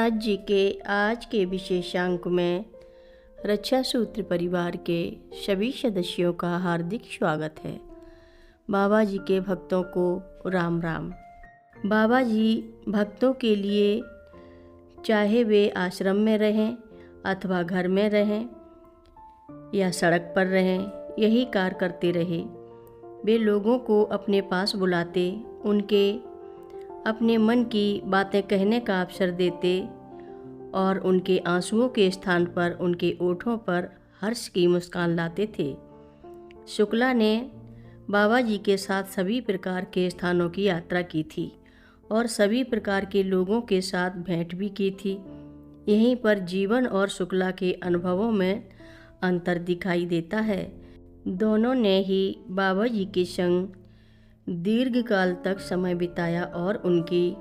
रघुनाथ जी के आज के विशेषांक में रक्षा सूत्र परिवार के सभी सदस्यों का हार्दिक स्वागत है। बाबा जी के भक्तों को राम राम। बाबा जी भक्तों के लिए चाहे वे आश्रम में रहें अथवा घर में रहें या सड़क पर रहें, यही कार्य करते रहे। वे लोगों को अपने पास बुलाते, उनके अपने मन की बातें कहने का अवसर देते और उनके आंसुओं के स्थान पर उनके ओठों पर हर्ष की मुस्कान लाते थे। शुक्ला ने बाबा जी के साथ सभी प्रकार के स्थानों की यात्रा की थी और सभी प्रकार के लोगों के साथ भेंट भी की थी। यहीं पर जीवन और शुक्ला के अनुभवों में अंतर दिखाई देता है। दोनों ने ही बाबा जी के संग दीर्घ काल तक समय बिताया और उनकी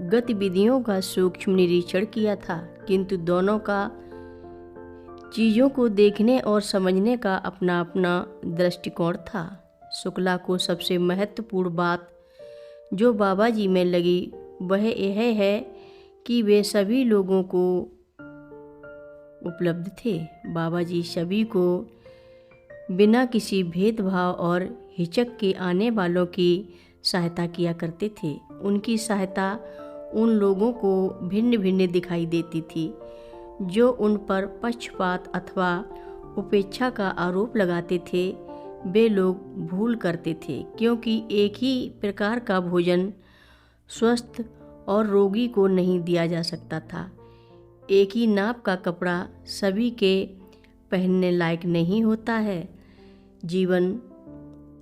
गतिविधियों का सूक्ष्म निरीक्षण किया था, किंतु दोनों का चीज़ों को देखने और समझने का अपना अपना दृष्टिकोण था। शुक्ला को सबसे महत्वपूर्ण बात जो बाबा जी में लगी वह यह है कि वे सभी लोगों को उपलब्ध थे। बाबा जी सभी को बिना किसी भेदभाव और हिचक के आने वालों की सहायता किया करते थे। उनकी सहायता उन लोगों को भिन्न भिन्न दिखाई देती थी जो उन पर पक्षपात अथवा उपेक्षा का आरोप लगाते थे। वे लोग भूल करते थे, क्योंकि एक ही प्रकार का भोजन स्वस्थ और रोगी को नहीं दिया जा सकता था। एक ही नाप का कपड़ा सभी के पहनने लायक नहीं होता है। जीवन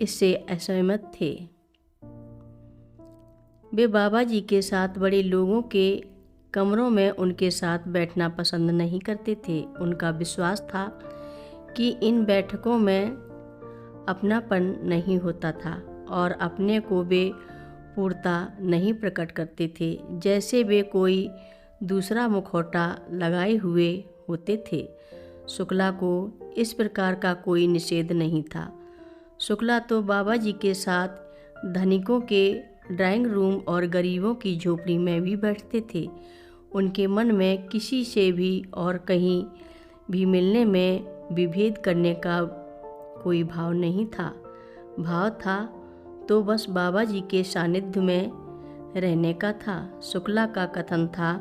इससे असहमत थे। वे बाबा जी के साथ बड़े लोगों के कमरों में उनके साथ बैठना पसंद नहीं करते थे। उनका विश्वास था कि इन बैठकों में अपनापन नहीं होता था और अपने को वे पूर्णता नहीं प्रकट करते थे, जैसे वे कोई दूसरा मुखौटा लगाए हुए होते थे। शुक्ला को इस प्रकार का कोई निषेध नहीं था। शुक्ला तो बाबा जी के साथ धनिकों के ड्राइंग रूम और गरीबों की झोपड़ी में भी बैठते थे। उनके मन में किसी से भी और कहीं भी मिलने में विभेद करने का कोई भाव नहीं था। भाव था तो बस बाबा जी के सानिध्य में रहने का था। शुक्ला का कथन था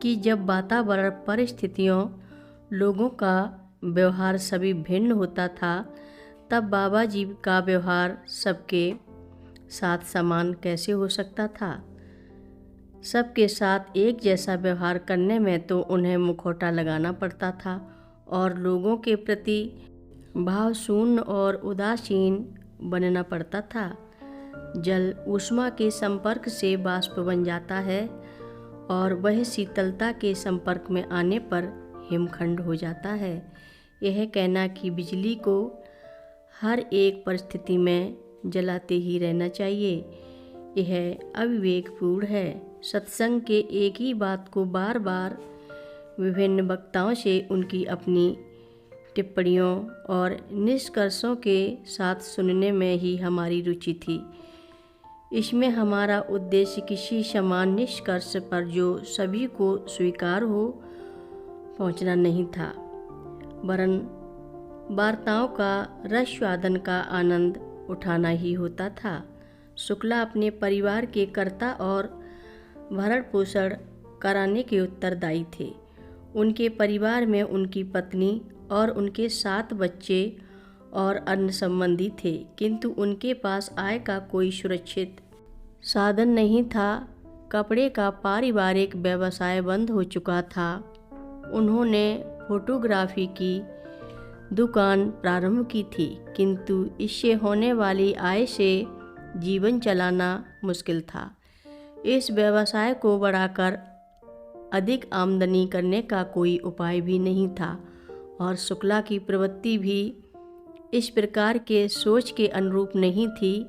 कि जब वातावरण, परिस्थितियों, लोगों का व्यवहार सभी भिन्न होता था, तब बाबा जी का व्यवहार सबके साथ समान कैसे हो सकता था। सबके साथ एक जैसा व्यवहार करने में तो उन्हें मुखौटा लगाना पड़ता था और लोगों के प्रति भावशून्य और उदासीन बनना पड़ता था। जल ऊष्मा के संपर्क से वाष्प बन जाता है और वह शीतलता के संपर्क में आने पर हिमखंड हो जाता है। यह कहना कि बिजली को हर एक परिस्थिति में जलाते ही रहना चाहिए, यह अविवेकपूर्ण है। सत्संग के एक ही बात को बार बार विभिन्न वक्ताओं से उनकी अपनी टिप्पणियों और निष्कर्षों के साथ सुनने में ही हमारी रुचि थी। इसमें हमारा उद्देश्य किसी समान निष्कर्ष पर जो सभी को स्वीकार हो पहुंचना नहीं था, वरन वार्ताओं का रसस्वादन का आनंद उठाना ही होता था। शुक्ला अपने परिवार के कर्ता और भरण पोषण कराने के उत्तरदायी थे। उनके परिवार में उनकी पत्नी और उनके 7 बच्चे और अन्य संबंधी थे, किंतु उनके पास आय का कोई सुरक्षित साधन नहीं था। कपड़े का पारिवारिक व्यवसाय बंद हो चुका था। उन्होंने फोटोग्राफी की दुकान प्रारंभ की थी, किंतु इससे होने वाली आय से जीवन चलाना मुश्किल था। इस व्यवसाय को बढ़ाकर अधिक आमदनी करने का कोई उपाय भी नहीं था और शुक्ला की प्रवृत्ति भी इस प्रकार के सोच के अनुरूप नहीं थी।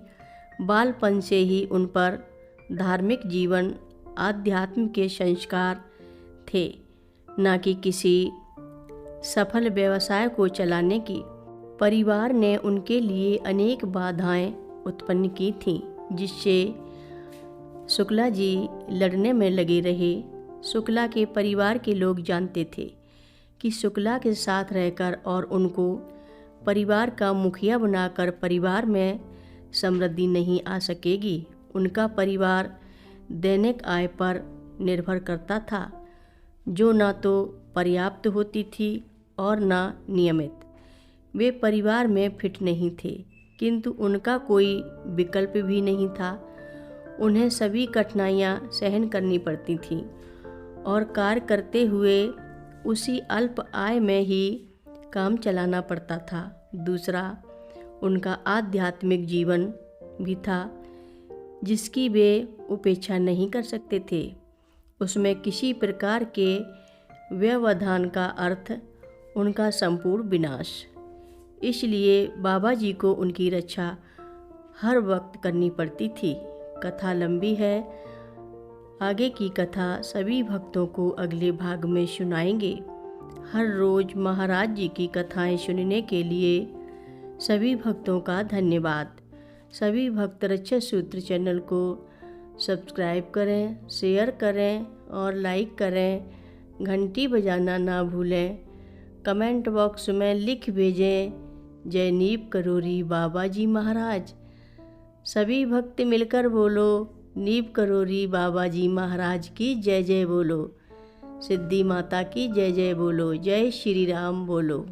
बालपन से ही उन पर धार्मिक जीवन, आध्यात्म के संस्कार थे, न कि किसी सफल व्यवसाय को चलाने की। परिवार ने उनके लिए अनेक बाधाएं उत्पन्न की थीं, जिससे शुक्ला जी लड़ने में लगे रहे। शुक्ला के परिवार के लोग जानते थे कि शुक्ला के साथ रहकर और उनको परिवार का मुखिया बनाकर परिवार में समृद्धि नहीं आ सकेगी। उनका परिवार दैनिक आय पर निर्भर करता था, जो ना तो पर्याप्त होती थी और ना नियमित। वे परिवार में फिट नहीं थे, किंतु उनका कोई विकल्प भी नहीं था। उन्हें सभी कठिनाइयाँ सहन करनी पड़ती थीं और कार्य करते हुए उसी अल्प आय में ही काम चलाना पड़ता था। दूसरा, उनका आध्यात्मिक जीवन भी था, जिसकी वे उपेक्षा नहीं कर सकते थे। उसमें किसी प्रकार के व्यवधान का अर्थ उनका संपूर्ण विनाश। इसलिए बाबा जी को उनकी रक्षा हर वक्त करनी पड़ती थी। कथा लंबी है, आगे की कथा सभी भक्तों को अगले भाग में सुनाएंगे। हर रोज़ महाराज जी की कथाएं सुनने के लिए सभी भक्तों का धन्यवाद। सभी भक्त रक्षा सूत्र चैनल को सब्सक्राइब करें, शेयर करें और लाइक करें। घंटी बजाना ना भूलें। कमेंट बॉक्स में लिख भेजें, जय नीप करोरी बाबा जी महाराज। सभी भक्त मिलकर बोलो, नीप करोरी बाबा जी महाराज की जय जय बोलो। सिद्धि माता की जय जय बोलो। जय श्री राम बोलो।